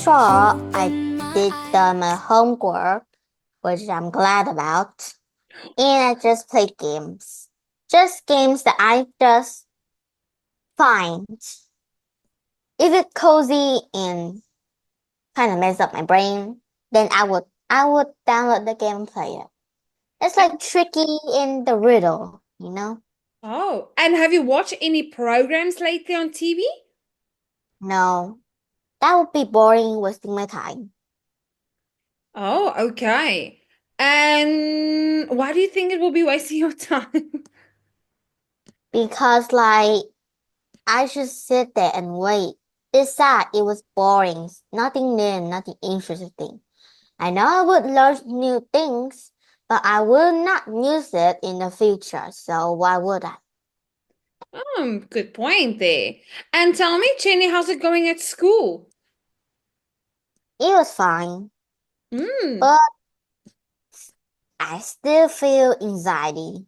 sure I did my homework, which I'm glad about. And I just play games. Just games that I just find. If it's cozy and kind of mess up my brain, then I would download the game and play it. It's like tricky in the riddle, you know? Oh, and have you watched any programs lately on TV? No, that would be boring, wasting my time. Oh, okay. And why do you think it will be wasting your time? Because I just sit there and wait. Besides, it was boring. Nothing new, nothing interesting. I know I would learn new things, but I will not use it in the future, so why would I? Good point there. And tell me, Jenny, how's it going at school? It was fine, Mm, but I still feel anxiety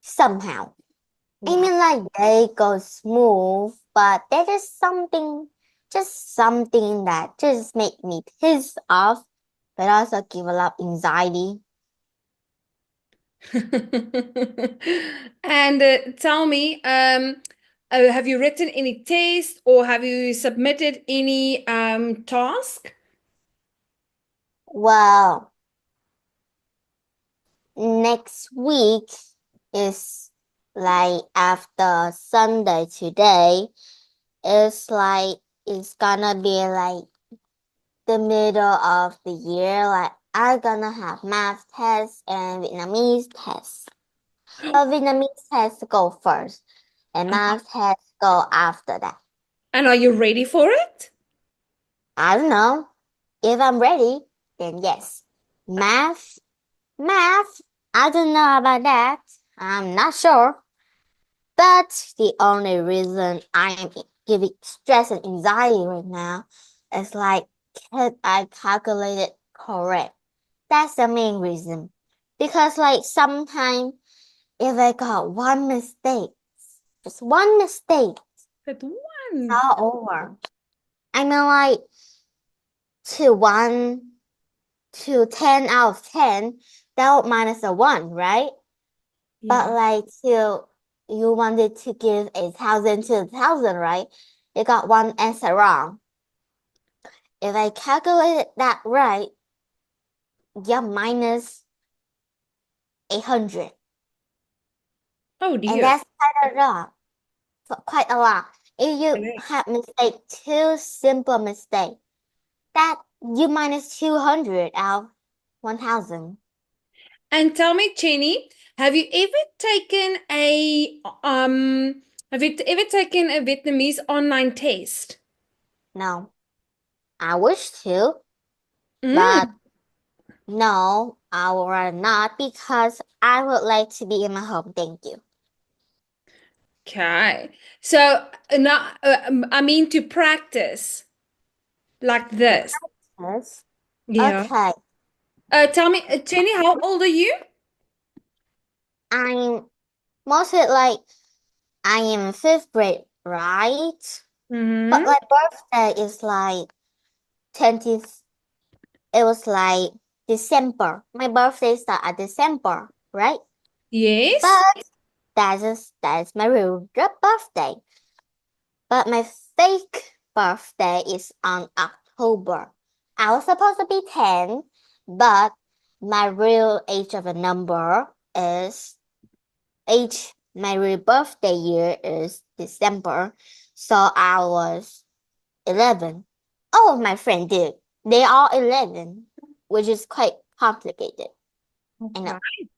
somehow. I wow. mean, like they go smooth, but there is just something that just make me pissed off, but also give a lot of anxiety. And tell me, have you written any tests or have you submitted any task? Well, next week is like after Sunday today. It's like it's gonna be like the middle of the year. Like I'm gonna have math tests and Vietnamese tests. But Vietnamese tests go first, and math tests go after that. And are you ready for it? I don't know. If I'm ready, then yes. Math, math. I don't know about that. I'm not sure. But the only reason I am giving stress and anxiety right now is like, can I calculate it correct? That's the main reason. Because like sometimes if I got one mistake, just one mistake, That it's one. all over. I mean like to 1 to 10 out of 10, that would minus a 1, right? But Yeah. like to you wanted to give 1,000 to 1,000, right? You got one answer wrong. If I calculated that right, yeah, minus 800. Oh And dear. that's quite a lot. Quite a lot. If you Correct. have mistake, two simple mistake, that you minus 200 out of 1,000. And tell me, Jenny, have you ever taken a Vietnamese online test? No, I wish to, but Mm, no, I would rather not because I would like to be in my home. Thank you. okay. So now, I mean to practice like this. Yes. Yeah. Okay. Tell me, Jenny, how old are you? I'm mostly like I am in fifth grade, right? But Mm-hmm. my birthday is like 20th. It was like December. My birthday start at December, right? Yes. But that's my real birthday. But my fake birthday is on October. I was supposed to be 10, but my real age of a number is my real birthday year is December. So I was 11. All of my friends did. They are 11, which is quite complicated. I know. Okay.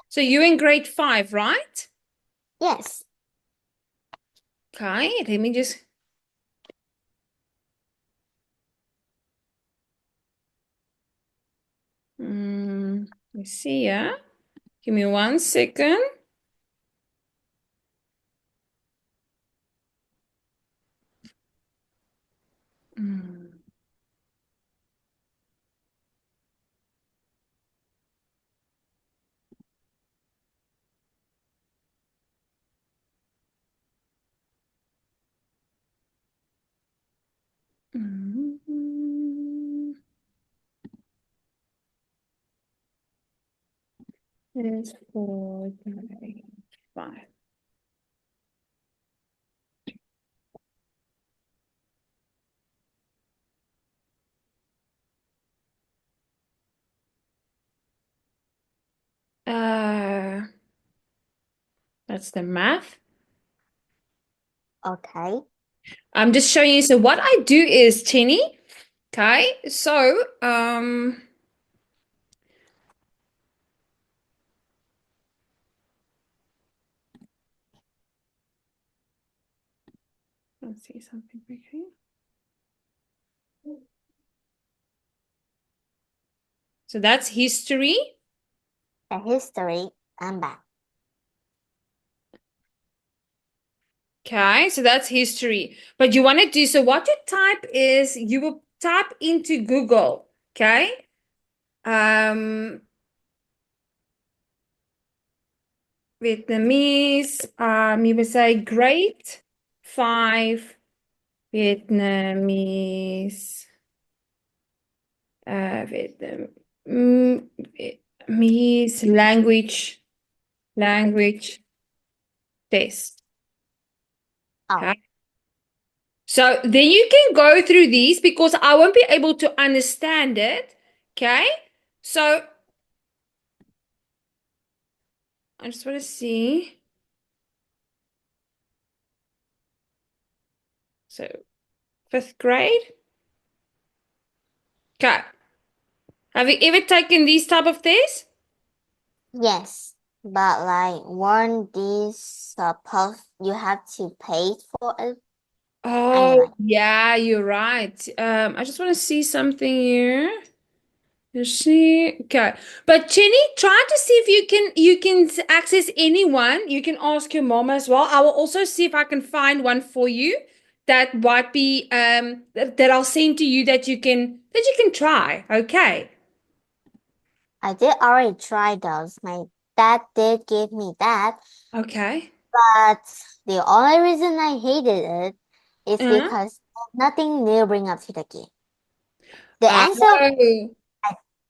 So you're in grade five, right? Yes. Okay. Let me just. Let's see. Yeah. Give me 1 second. Mm. Mm. is 4.5. That's the math. Okay. I'm just showing you. So what I do is, Chinny, okay, so let's see something quickly. So that's history. The history and back. Okay, so that's history. But you want to do, so what you type is you will type into Google, okay? Vietnamese, you would say grade 5 Vietnamese, Vietnamese language test. Oh, Okay. So then you can go through these because I won't be able to understand it. Okay. So I just want to see. So 5th grade. Okay. Have you ever taken these type of tests? yes. But like, weren't these supposed you have to pay for it? Oh, Like, yeah, you're right. I just want to see something here. You see, okay. But Jenny, try to see if you can access anyone. You can ask your mom as well. I will also see if I can find one for you that might be that I'll send to you that you can try. Okay. I did already try those. My dad did give me that, Okay. but the only reason I hated it is Uh, because nothing new bring up to the game. The answer, oh,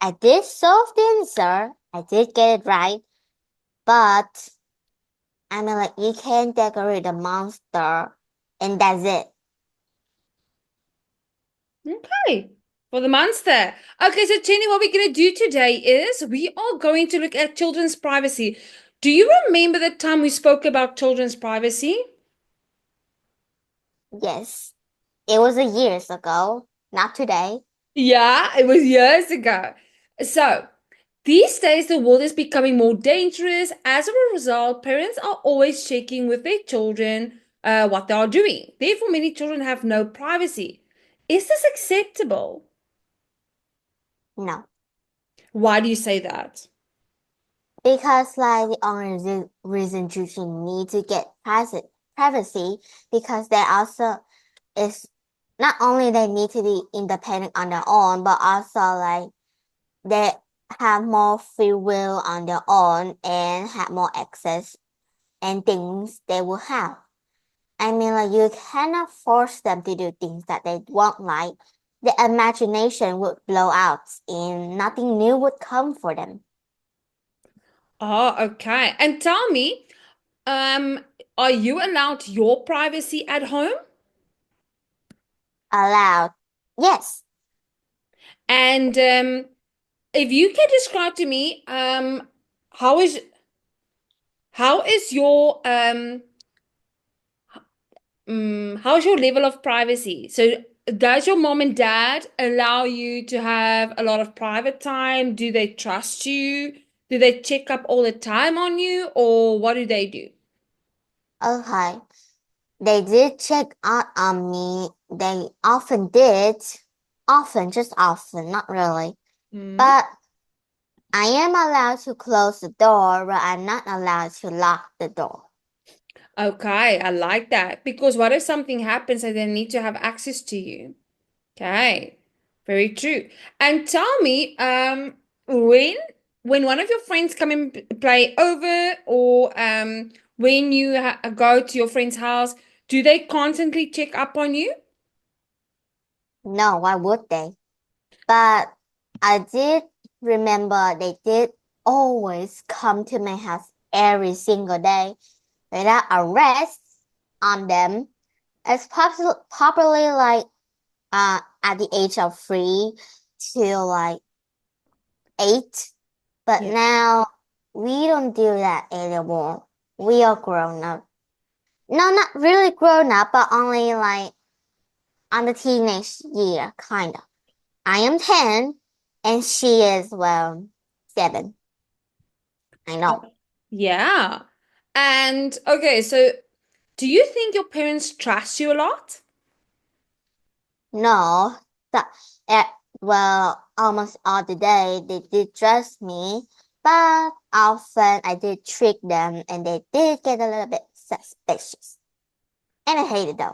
I did solve the answer. I did get it right, but I mean, like, you can decorate the monster, and that's it. okay. For the monster. Okay, so Jenny, what we're gonna do today is we are going to look at children's privacy. Do you remember the time we spoke about children's privacy? Yes, it was a years ago, not today. Yeah, it was years ago. So, these days, the world is becoming more dangerous. As a result, parents are always checking with their children what they are doing. Therefore, many children have no privacy. Is this acceptable? No, Why do you say that? because like the only reason children need to get privacy because they also is not only they need to be independent on their own, but also like they have more free will on their own and have more access and things they will have. I mean, like, you cannot force them to do things that they won't like. The imagination would blow out and nothing new would come for them. Oh, okay. And tell me, um, are you allowed your privacy at home? Allowed. Yes. And if you can describe to me, how is your how's your level of privacy? So, does your mom and dad allow you to have a lot of private time? Do they trust you? Do they check up all the time on you, or what do they do? Okay. They did check out on me. They often did. Often, just often, not really. Mm. But I am allowed to close the door, but I'm not allowed to lock the door. Okay, I like that because what if something happens and they need to have access to you? Okay, very true. And tell me, when one of your friends come and play over, or when you go to your friend's house, do they constantly check up on you? No, why would they? But I did remember they did always come to my house every single day without a rest on them. It's probably like at the age of 3 to like 8. But Yeah. now we don't do that anymore. We are grown up. No, not really grown up, but only like on the teenage year, kind of. I am 10 and she is, well, 7. I know. Yeah. And okay, so do you think your parents trust you a lot? No, that, uh, well, almost all the day they did trust me, but often I did trick them and they did get a little bit suspicious. And I hated those.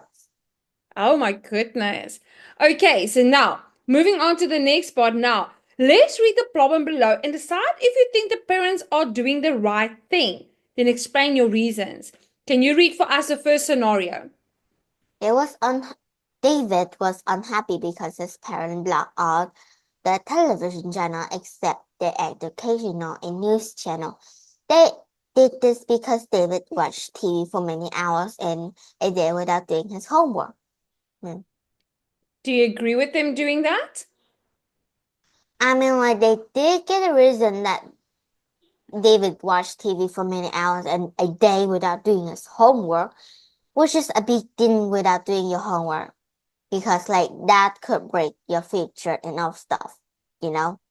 Oh my goodness. Okay, so now moving on to the next part now. Let's read the problem below and decide if you think the parents are doing the right thing. Then explain your reasons. Can you read for us the first scenario? It was David was unhappy because his parents blocked out the television channel except the educational and news channel. They did this because David watched TV for many hours and a day without doing his homework. Hmm. Do you agree with them doing that? I mean, like, they did get a reason that David watched TV for many hours and a day without doing his homework, which is a big thing without doing your homework, because, like, that could break your future and all stuff, you know?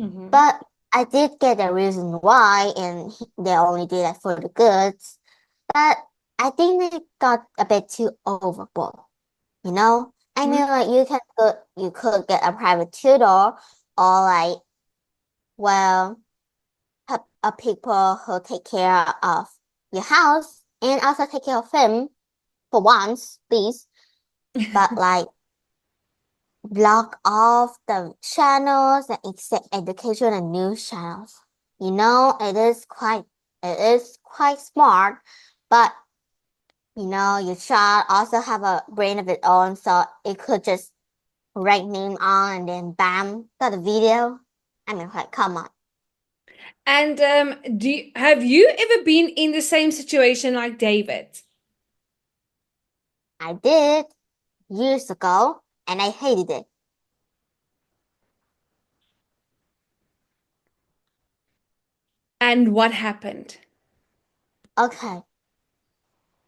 Mm-hmm. But I did get a reason why, and they only did that for the goods. But I think they got a bit too overboard, you know? I mean, like, you could get a private tutor or like, well, a people who take care of your house and also take care of him for once, please. But like, block off the channels and except education and news channels. You know, it is quite smart, but you know, your child also have a brain of its own, so it could just write name on and then bam, got a video. I mean, like, come on. And have you ever been in the same situation like David? I did years ago and I hated it. And what happened? Okay,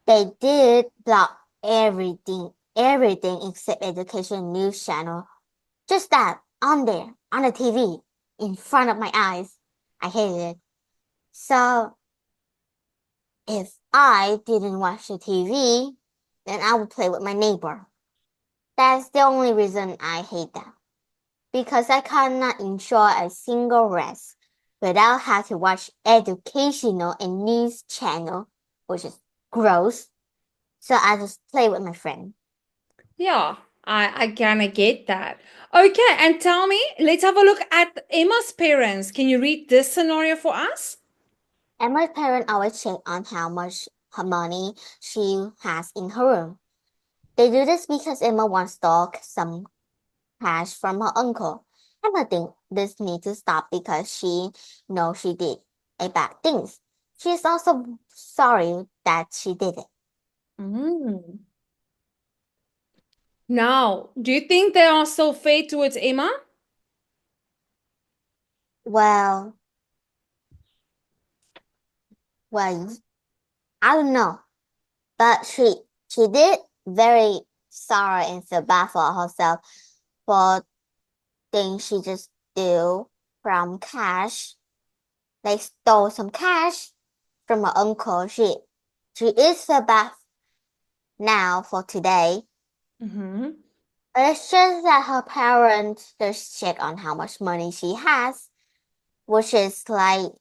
they did block everything except education news channel. Just that on there, on the TV, in front of my eyes. I hated it. So if I didn't watch the TV, then I would play with my neighbor. That's the only reason I hate that. Because I cannot enjoy a single rest without having to watch educational and news channel, which is gross. So I just play with my friend. Yeah, I kind of get that. Okay, and tell me, let's have a look at Emma's parents. Can you read this scenario for us? And my parents always check on how much her money she has in her room. They do this because Emma once stole some cash from her uncle. Emma thinks this needs to stop because she knows she did a bad things. She is also sorry that she did it. Mm. Now, do you think they are still fair towards Emma? Well, well, I don't know, but she did very sorry and feel bad for herself for things she just do from cash. They stole some cash from her uncle. She is feel bad now for today. Mm-hmm. But it's just that her parents just check on how much money she has, which is like,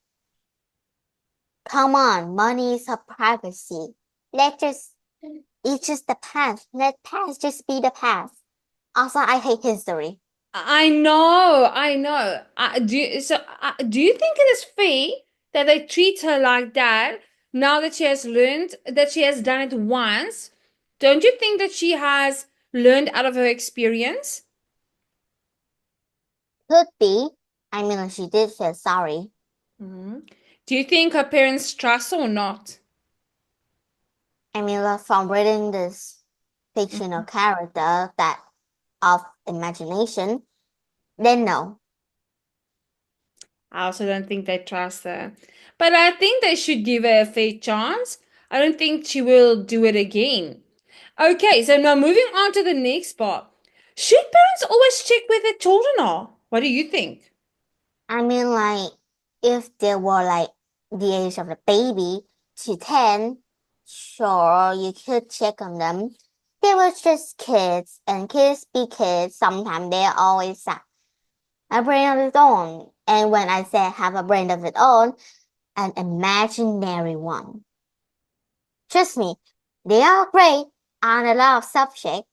come on, money is her privacy. Let just It's just the past. Let past just be the past. Also, I hate history. I know, I know. Do you think it is fair that they treat her like that now that she has learned that she has done it once? Don't you think that she has learned out of her experience? Could be. I mean, she did feel sorry. Do you think her parents trust or not? I mean, like, from reading this fictional character that of imagination, then no. I also don't think they trust her. But I think they should give her a fair chance. I don't think she will do it again. Okay, so now moving on to the next part. Should parents always check where their children are? What do you think? I mean, like, if they were like the age of the baby to 10, sure, you could check on them. They were just kids, and kids be kids. Sometimes they always have a brain of its own. And when I say have a brain of its own, an imaginary one. Trust me, they are great on a lot of subjects.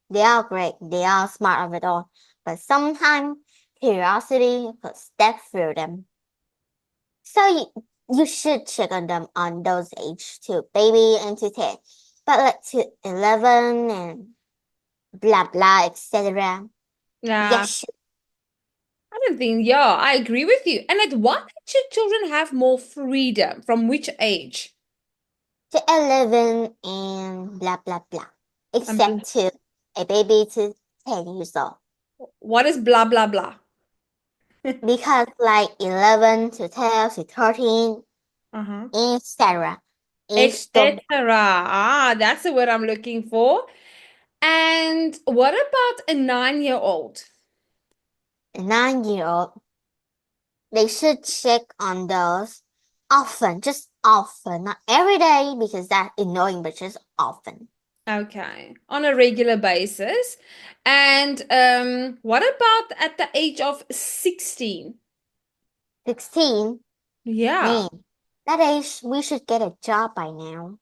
They are great. They are smart of it all. But sometimes curiosity could step through them. So you should check on them on those age to baby and to 10. But like to 11 and blah blah, etc. Yeah, Yes, I don't think, yeah, I agree with you. And at what age should children have more freedom? From which age? to 11 and blah blah blah. Um, Except to a baby to 10 years old. what is blah, blah, blah? Because like 11 to 12 to 13, Uh-huh. etc. Age Etc. don't Ah, that's the word I'm looking for. And what about a 9-year-old? 9-year-old. They should check on those often, just often, not every day because that's annoying, but just often. Okay, on a regular basis. And what about at the age of 16? 16, Yeah. man, that age we should get a job by now.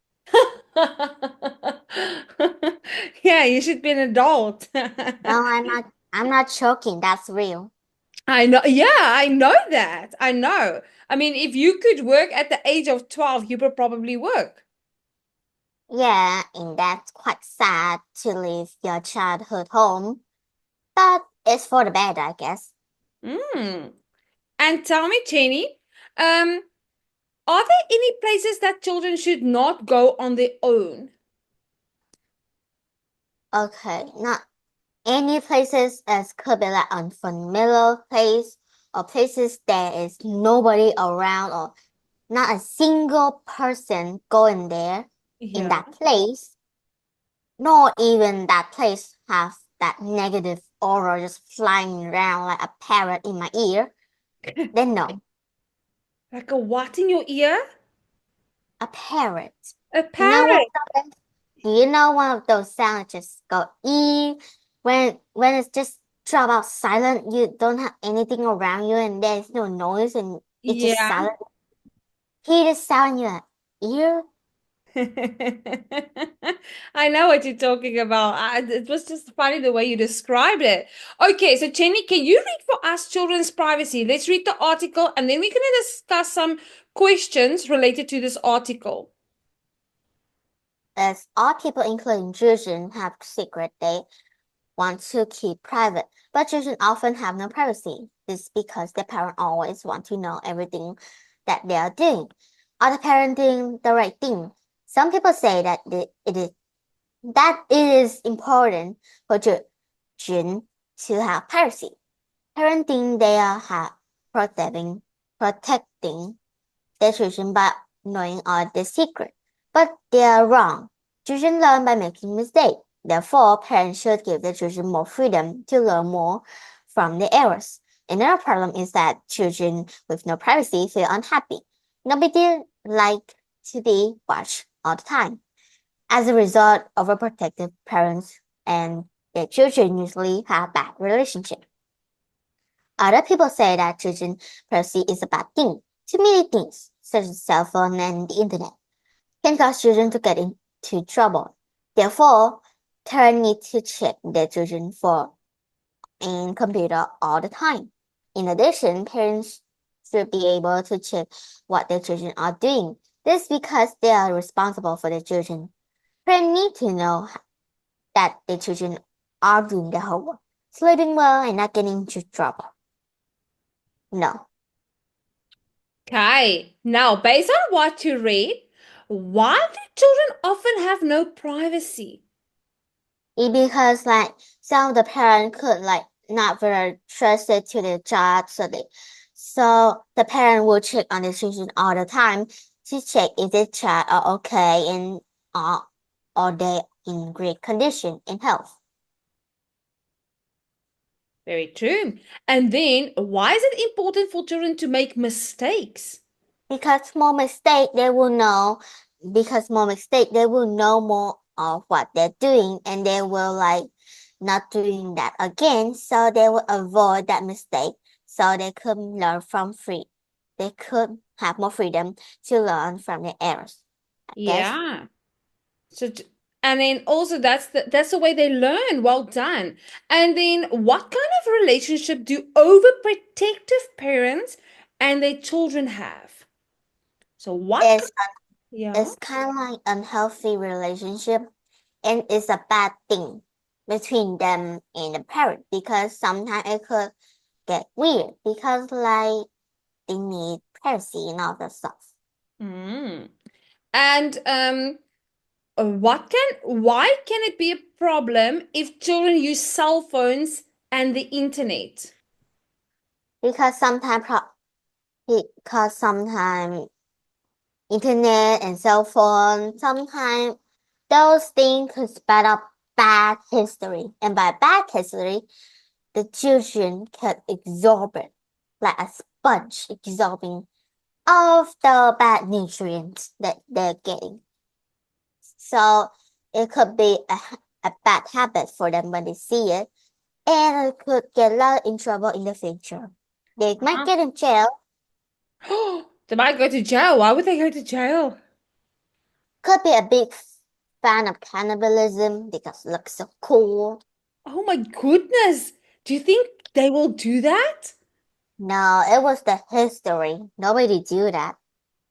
Yeah, you should be an adult. No, I'm not joking, that's real. I know. Yeah, I know that. I know. I mean, if you could work at the age of 12, you would probably work. Yeah, and that's quite sad to leave your childhood home, but it's for the better, I guess. Mm. And tell me, Jenny, um, are there any places that children should not go on their own? Okay, not any places as could be like unfamiliar place or places there is nobody around or not a single person going there in Yeah. that place, nor even that place have that negative aura just flying around like a parrot in my ear, then no, Like a what in your ear? a parrot. A You know what? parrot. Do you know one of those sounds just go e when it's just drop out silent, you don't have anything around you and there's no noise and it's just Yeah. silent. Hear the sound in your ear. I know what you're talking about. It was just funny the way you described it. Okay, so Jenny, can you read for us children's privacy? Let's read the article and then we're going to discuss some questions related to this article. As all people, including children, have secret they want to keep private, but children often have no privacy. This is because their parents always want to know everything that they are doing. Are the parents doing the right thing? Some people say that it is important for children to have privacy. Parents think they are protecting their children by knowing all the secret, but they are wrong. Children learn by making mistakes. Therefore, parents should give their children more freedom to learn more from their errors. Another problem is that children with no privacy feel unhappy. Nobody like to be watched all the time. As a result, overprotective parents and their children usually have bad relationships. Other people say that children privacy is a bad thing. Too many things, such as cell phone and the internet, can cause children to get into trouble. Therefore, parents need to check their children for and computer all the time. In addition, parents should be able to check what their children are doing. This is because they are responsible for their children. Parents need to know that their children are doing their homework, sleeping well, and not getting into trouble. No. Okay. Now, based on what you read, why do children often have no privacy? It because like some of the parents could like not very trusted to their child, so the parent will check on the children all the time to check if the child are okay and are they in great condition and health. Very true. And then, why is it important for children to make mistakes? Because small mistake they will know because small mistake they will know more of what they're doing and they will like not doing that again, so they will avoid that mistake so they could learn from free. They could have more freedom to learn from their errors, I guess. Yeah. So, and then also that's the way they learn. Well done. And then, what kind of relationship do overprotective parents and their children have? So, what? It's Yeah. it's kind of like unhealthy relationship and it's a bad thing between them and the parent because sometimes it could get weird because like they need privacy and all that stuff. Mm. And why can it be a problem if children use cell phones and the internet? Because sometimes internet and cell phone, sometimes those things could spread up bad history. And by bad history, the children could absorb it like a sponge absorbing all of the bad nutrients that they're getting. So it could be a bad habit for them when they see it, and it could get a lot in trouble in the future. They might get in jail. They might go to jail. Why would they go to jail? Could be a big fan of cannibalism because it looks so cool. Oh my goodness. Do you think they will do that? No, it was the history. Nobody do that.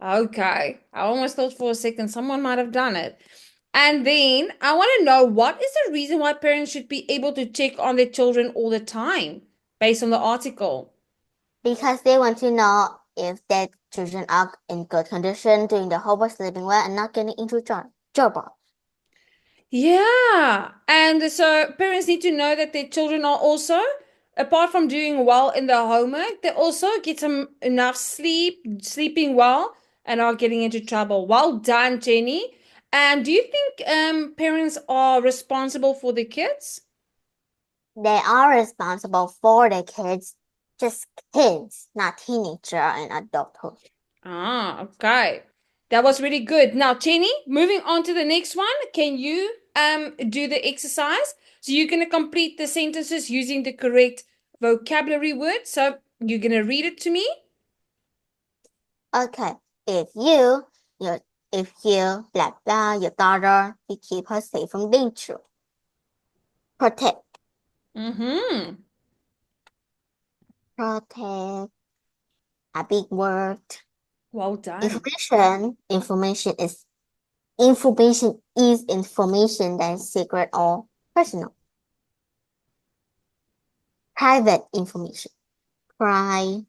Okay. I almost thought for a second someone might have done it. And then I want to know, what is the reason why parents should be able to check on their children all the time based on the article? Because they want to know if their children are in good condition, doing the homework, sleeping well, and not getting into trouble. Yeah. And so parents need to know that their children are also, apart from doing well in their homework, they also get some enough sleep, sleeping well, and are getting into trouble. Well done, Jenny. And do you think parents are responsible for the kids? They are responsible for the kids, just kids, not teenager and adulthood. Ah, okay. That was really good. Now, Jenny, moving on to the next one. Can you do the exercise? So you're gonna complete the sentences using the correct vocabulary words. So you're gonna read it to me. Okay, your if you blah blah your daughter, you keep her safe from danger. Protect, Mm-hmm. protect, a big word. Well done. Information is information that is secret or personal. Private information. Private.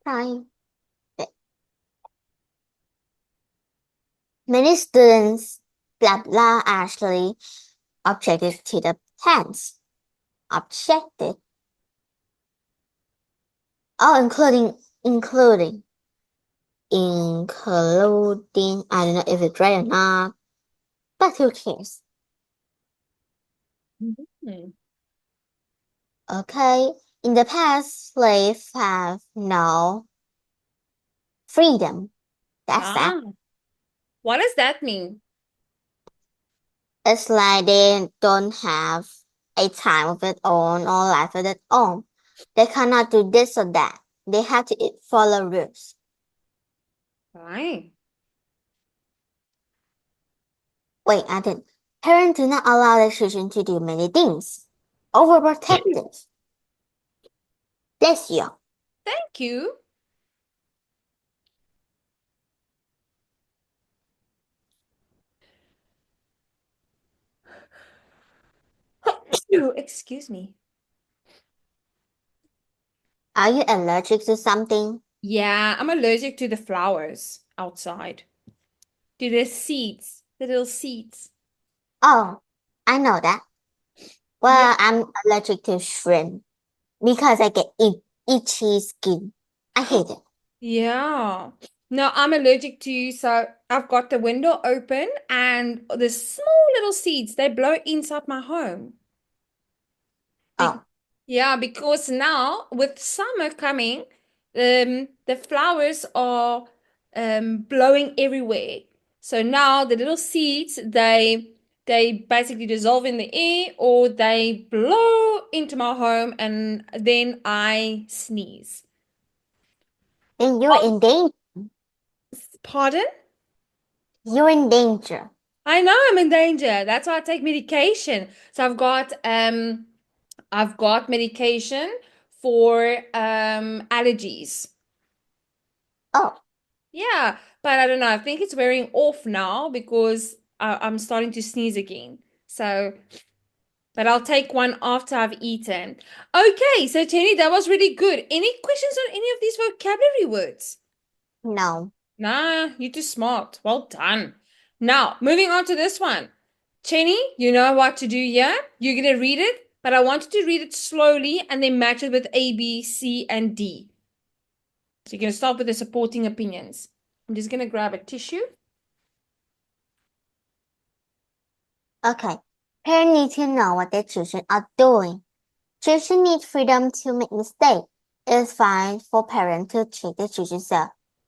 Private. Many students, blah blah, actually objected to the tense. Objected. Oh, including. I don't know if it's right or not, but who cares? Mhm. Okay. In the past, slaves have no freedom. That's that. Ah, what does that mean? It's like they don't have a time of their own or life of their own. They cannot do this or that. They have to follow rules. Right. Wait, I think parents do not allow their children to do many things. Overprotective. Bless you. Thank you. Excuse me. Are you allergic to something? Yeah, I'm allergic to the flowers outside. To the seeds, the little seeds. Oh, I know that. Yeah. Well, I'm allergic to shrimp because I get itchy skin. I hate it. Yeah. No, I'm allergic to, so I've got the window open and the small little seeds, they blow inside my home. Be Oh, yeah, because now with summer coming, the flowers are blowing everywhere. So now the little seeds, they basically dissolve in the air or they blow into my home and then I sneeze. then you're in danger. Pardon? You're in danger. I know I'm in danger. That's why I take medication. So I've got medication for allergies. Oh, Yeah, but I don't know. I think it's wearing off now because I'm starting to sneeze again. So, but I'll take one after I've eaten. Okay, so Jenny, that was really good. Any questions on any of these vocabulary words? no. Nah, you're too smart. Well done. Now, moving on to this one. Chenny, you know what to do here. You're going to read it, but I want you to read it slowly and then match it with A, B, C, and D. So you're going to start with the supporting opinions. I'm just going to grab a tissue. Okay. Parents need to know what their children are doing. Children need freedom to make mistakes. It is fine for parents to check their children's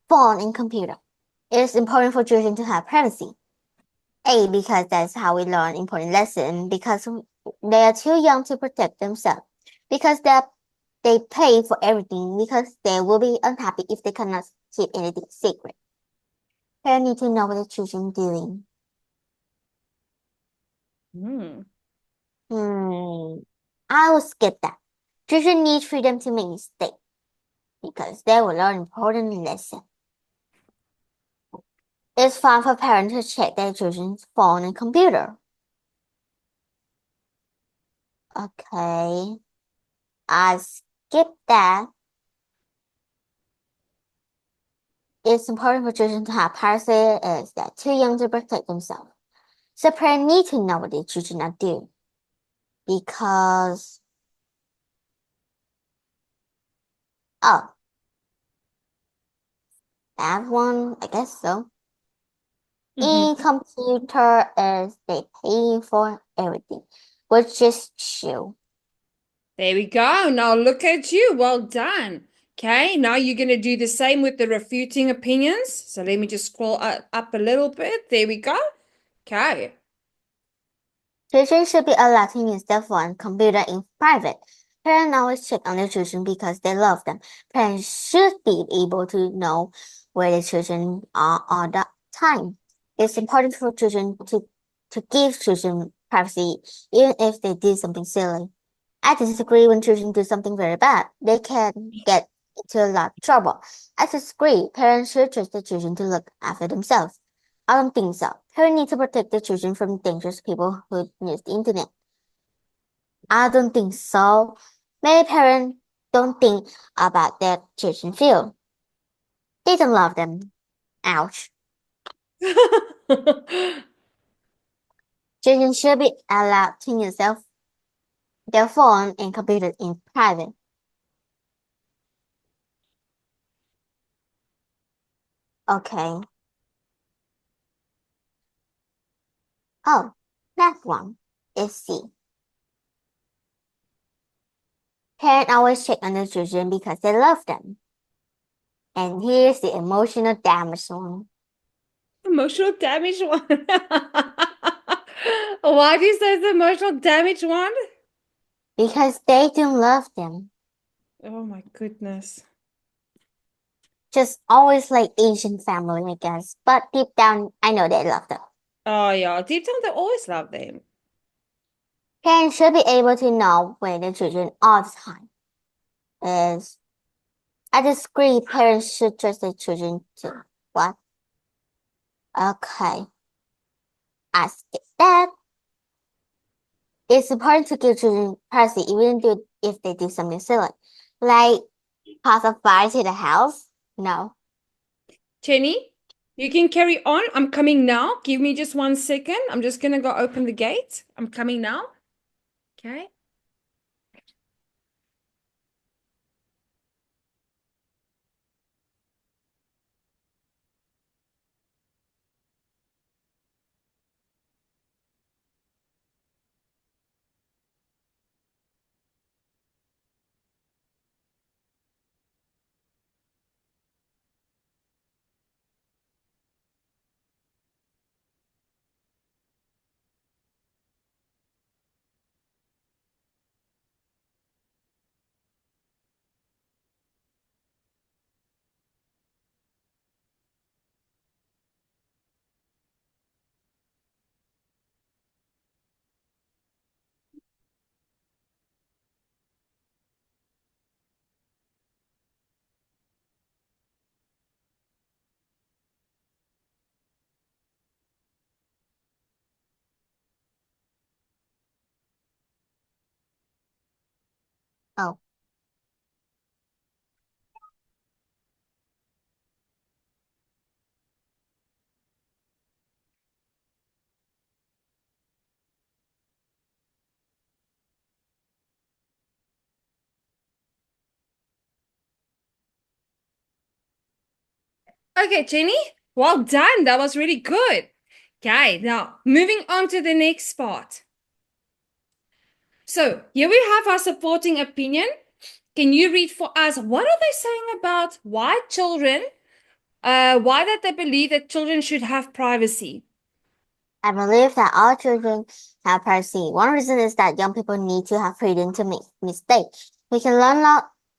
phone and computer. It is important for children to have privacy. A, because that's how we learn important lessons, because they are too young to protect themselves, because they pay for everything, because they will be unhappy if they cannot keep anything secret. Parents need to know what their children are doing. Hmm. I will skip that. Children need freedom to make mistakes, because they will learn important lessons. It's fine for parents to check their children's phone and computer. Okay, I skip that. It's important for children to have privacy as they're too young to protect themselves. So parents need to know what their children are doing. Because, oh, that one, I guess so. In computer is they pay for everything, which is true. There we go. Now look at you. Well done. Okay, now you're going to do the same with the refuting opinions. So let me just scroll up a little bit. There we go. Okay. Children should be allowed to use their phone and computer in private. Parents always check on their children because they love them. Parents should be able to know where their children are all the time. It's important for children to give children privacy, even if they do something silly. I disagree when children do something very bad. They can get into a lot of trouble. I disagree. Parents should trust their children to look after themselves. I don't think so. Parents need to protect their children from dangerous people who use the internet. I don't think so. Many parents don't think about their children feel. They don't love them. Ouch. Children should be allowed to use their phone and computer in private. Okay. Oh, that one is C. Parents always check on their children because they love them. And here's the emotional damage one. Emotional damage one. Why do you say the emotional damage one? Because they don't love them. Oh my goodness. Just always like Asian family, I guess. But deep down, I know they love them. Oh yeah, deep down they always love them. Parents should be able to know where their children all the time. Is I disagree. Parents should trust their children too. What? Okay. I skip that. It's important to give children privacy even if they do something silly. Like cause a fire to the house? No. Jenny, you can carry on. I'm coming now. Give me just 1 second. I'm just going to go open the gate. I'm coming now. Okay. Oh. Okay, Jenny. Well done. That was really good. Okay, now moving on to the next part. So here we have our supporting opinion. Can you read for us? What are they saying about why that they believe that children should have privacy? I believe that all children have privacy. One reason is that young people need to have freedom to make mistakes. We can learn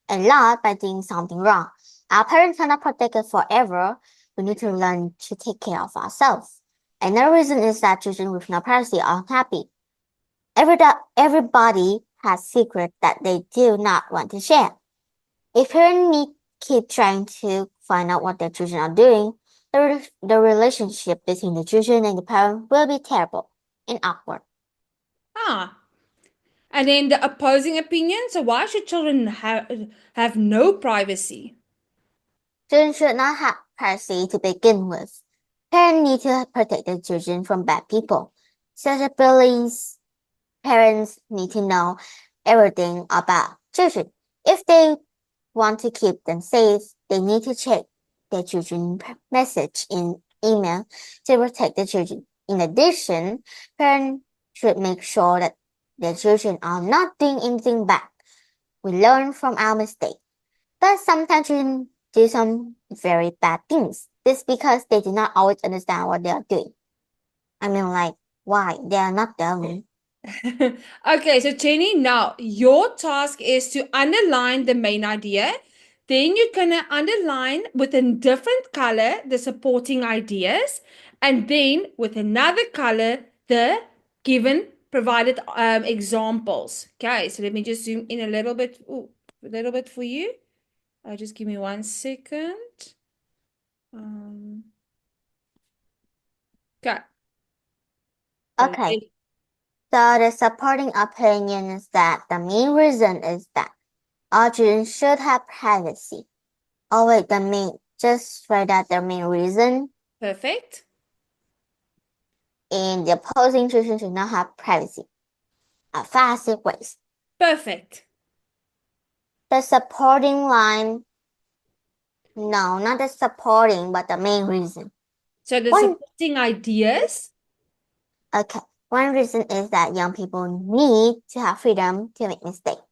a lot by doing something wrong. Our parents cannot protect us forever. We need to learn to take care of ourselves. Another reason is that children with no privacy are unhappy. Everybody has secrets that they do not want to share. If parents keep trying to find out what their children are doing, the relationship between the children and the parent will be terrible and awkward. Ah, and then the opposing opinion. So why should children have no privacy? Children should not have privacy to begin with. Parents need to protect their children from bad people, such as bullies. Parents need to know everything about children. If they want to keep them safe, they need to check their children's message in email to protect the children. In addition, parents should make sure that their children are not doing anything bad. We learn from our mistakes, but sometimes children do some very bad things. This because they do not always understand what they are doing. I mean, like, why? They are not dumb. Okay, so Jenny, now your task is to underline the main idea. Then you're gonna underline with a different color the supporting ideas, and then with another color the given provided examples. Okay, so let me just zoom in a little bit, a little bit for you. Just give me 1 second. Um, okay. Okay, so the supporting opinion is that the main reason is that all children should have privacy. Oh wait, just write out the main reason. Perfect. And the opposing children should not have privacy. A faster ways. Perfect. The supporting line, no, not the supporting, but the main reason. So the One, supporting ideas. okay, one reason is that young people need to have freedom to make mistakes,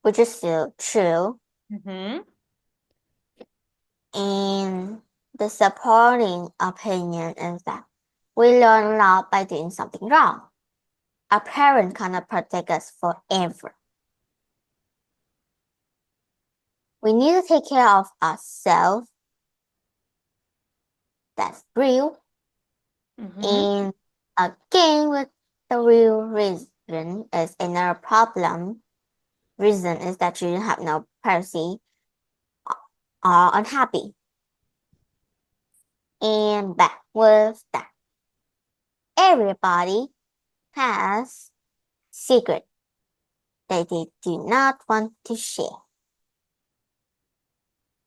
which is still true. Mm-hmm. And the supporting opinion is that we learn a lot by doing something wrong. Our parents cannot protect us forever. We need to take care of ourselves. That's real. Mm-hmm. And again, with the real reason is another problem. Reason is that children have no privacy, are unhappy. And back with that. Everybody has secret that they do not want to share.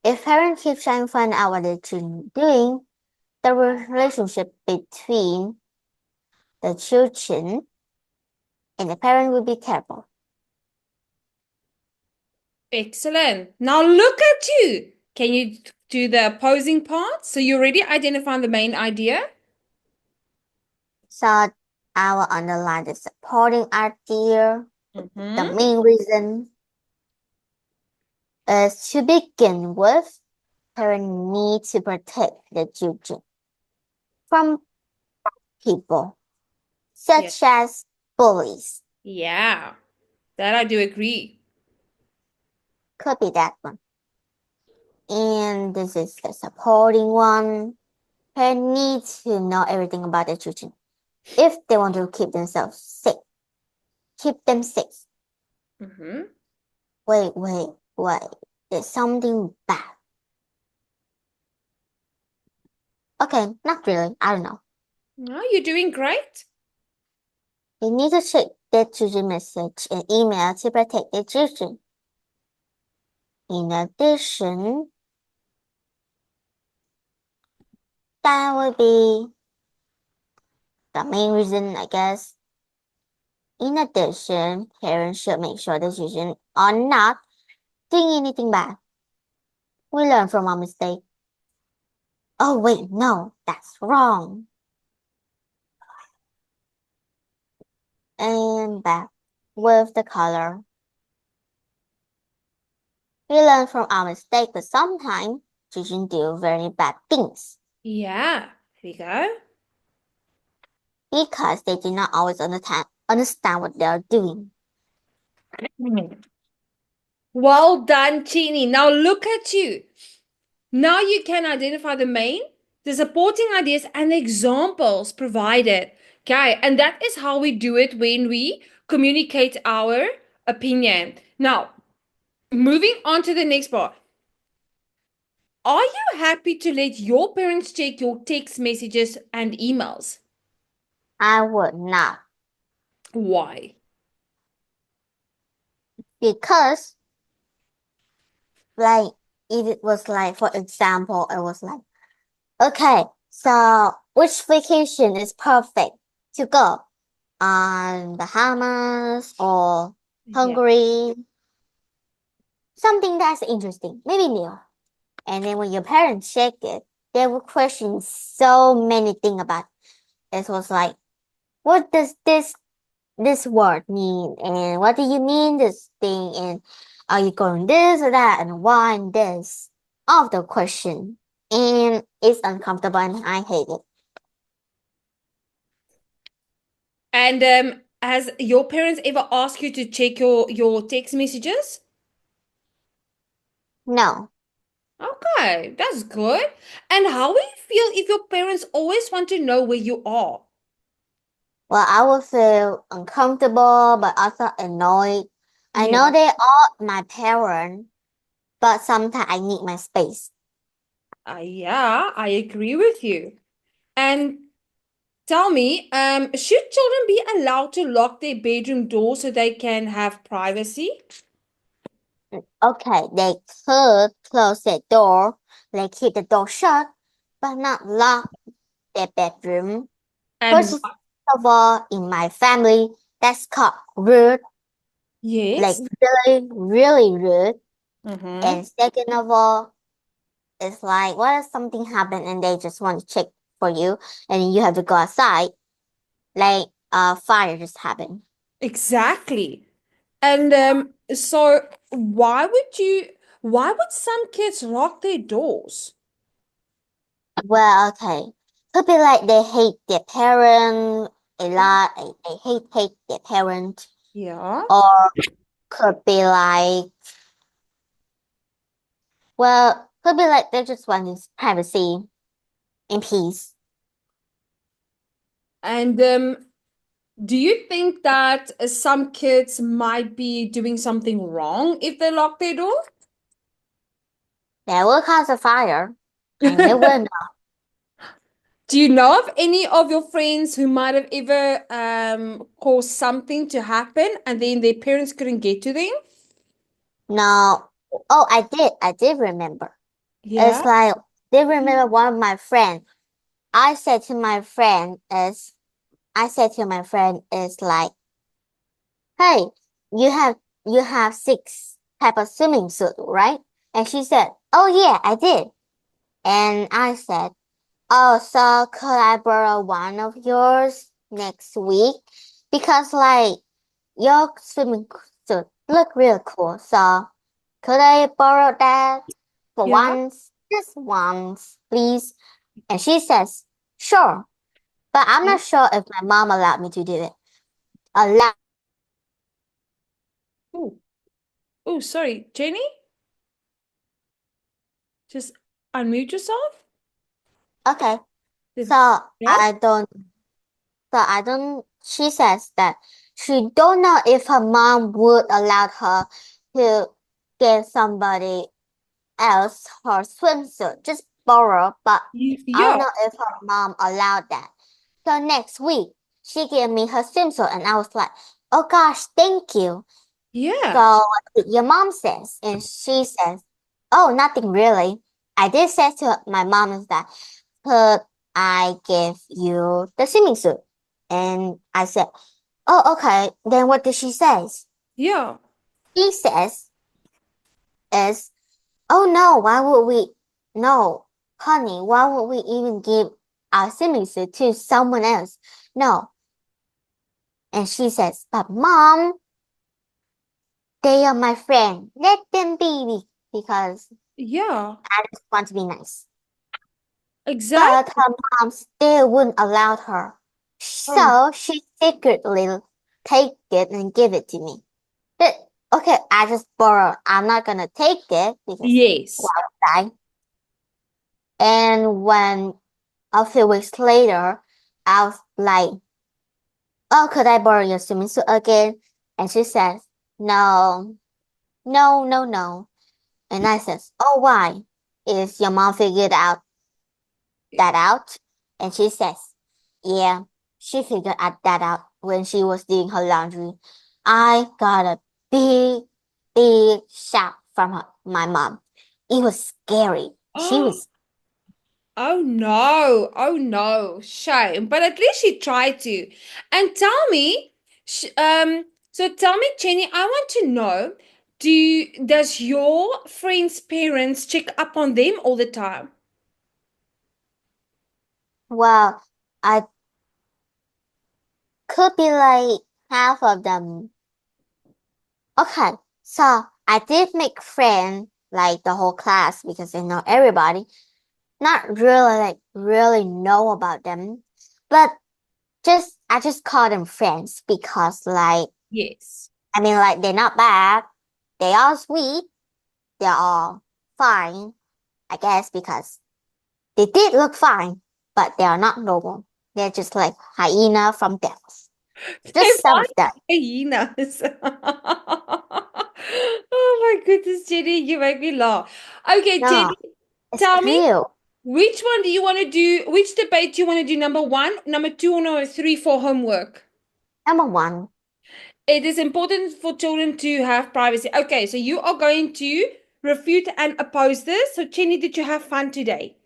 If parents keep trying to find out what their children are doing, the relationship between the children and the parent will be terrible. Excellent. Now look at you. Can you do the opposing part? So you already identified the main idea? So I will underline the supporting idea. The Mm-hmm. main reason is to begin with, parents need to protect the children from people such as bullies. Yeah, that I do agree. Could be that one. And this is the supporting one. Parents need to know everything about their children if they want to keep themselves safe. Keep them safe. Mm-hmm. Wait. There's something bad. Okay, not really. I don't know. No, you're doing great. They need to check their children message and email to protect their children. In addition, that would be the main reason, I guess. In addition, parents should make sure the children are not doing anything bad. We learn from our mistake. Oh, wait, no, that's wrong. And back with the color. We learn from our mistake, but sometimes children do very bad things Yeah, there you go. because they do not always understand what they are doing. Well done, Chini. Now look at you. Now you can identify the main, the supporting ideas, and the examples provided. Okay, and that is how we do it when we communicate our opinion. Now, moving on to the next part. Are you happy to let your parents check your text messages and emails? I would not, Why? because like if it was like, for example, it was like, okay, so which vacation is perfect to go on Bahamas or Yeah. Hungary? Something that's interesting, maybe new. And then when your parents check it, they will question so many things about it. It was like, what does this word mean? And what do you mean this thing? And are you going this or that? And why and this? All of the question. And it's uncomfortable and I hate it. And has your parents ever asked you to check your text messages? No. Okay, that's good. And how will you feel if your parents always want to know where you are? Well, I will feel uncomfortable but also annoyed. I know Yeah. they are my parents, but sometimes I need my space. Yeah, I agree with you. And tell me, should children be allowed to lock their bedroom door so they can have privacy? Okay, they could close their door, like keep the door shut, but not lock their bedroom. And First of all, in my family, that's called rude, like yes. really rude. Mm-hmm. And second of all, it's like, what if something happened and they just want to check for you and you have to go outside? Like, fire just happened. Exactly. And so why would some kids lock their doors? Well, okay. Could be like they hate their parent a lot. They hate their parent. Yeah. Or could be like, well, could be like they just want his privacy and peace. And do you think that some kids might be doing something wrong if they lock their door? They will cause a fire, and they will not. Do you know of any of your friends who might have ever caused something to happen and then their parents couldn't get to them? No. Oh, I did. I did remember. Yeah. It's like, they remember one of my friends. I said to my friend is like, hey, you have 6 type of swimming suit, right? And she said, oh yeah, I did. And I said, oh, so could I borrow one of yours next week? Because like your swimming suit look real cool. So could I borrow that for Yeah. once? Just once, please. And she says, sure. But I'm Yeah. not sure if my mom allowed me to do it. Allow. Oh, oh, sorry, Jenny. Just unmute yourself. Okay. Then- So Yeah. I don't. I don't. She says that she don't know if her mom would allow her to give somebody else her swimsuit, just borrow. But I Yeah. don't know if her mom allowed that. So next week, she gave me her swimsuit, and I was like, "Oh gosh, thank you." Yeah. So what did your mom says, and she says, "Oh, nothing really." I did say to my mom is that, "Could I give you the swimming suit?" And I said, "Oh, okay." Then what did she say? Yeah. She says, "Is oh no, why would we? No, honey, why would we even give our swimming suit to someone else? No." And she says, "But mom, they are my friend. Let them be because Yeah. I just want to be nice." But Exactly. her mom still wouldn't allow her. Oh, So she secretly take it and give it to me. But okay, I just borrow. I'm not gonna take it because why yes. would I? And when a few weeks later, I was like, "Oh, could I borrow your swimming suit again?" And she says, "No, no, no, no." And I says, "Oh, why? Is your mom figured that out?" And she says, "Yeah, she figured that out when she was doing her laundry." I got a big, big shout from my mom. It was scary. She Oh, was, oh no. Oh no. Shame. But at least she tried to. And tell me, so tell me, Jenny, I want to know, does your friends' parents check up on them all the time? well, I could be like half of them. Okay, so I did make friends like the whole class because they know everybody. Not really really know about them, but I just call them friends because like Yes. I mean like they're not bad. They are sweet. They're all fine, I guess, because they did look fine, but they are not normal. They're just like hyena from death. They're Just some of them. hyenas. Oh my goodness, Jenny, you make me laugh. Okay, No, Jenny, it's tell me, real. which one do you want to do? Which debate do you want to do? Number one, number two, or number three for homework? Number one. It is important for children to have privacy. Okay, so you are going to refute and oppose this. So, Jenny, did you have fun today?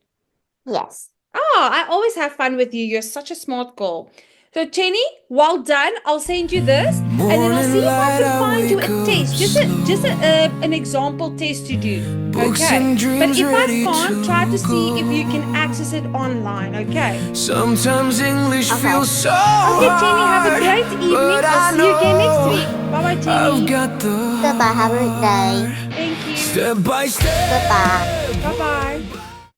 Yes. Oh, I always have fun with you. You're such a smart girl. So, Jenny, well done. I'll send you this, and then I'll see if I can find you a test, an example test to do. Okay. But if I can't, try to see if you can access it online. Okay. Sometimes English Okay. feels so Okay, Jenny. Have a hard, great evening. but I'll I see you again next week. know Bye, bye, I've Jenny. got the Goodbye. Have a great day. Thank you. step by step. Goodbye. Bye, bye.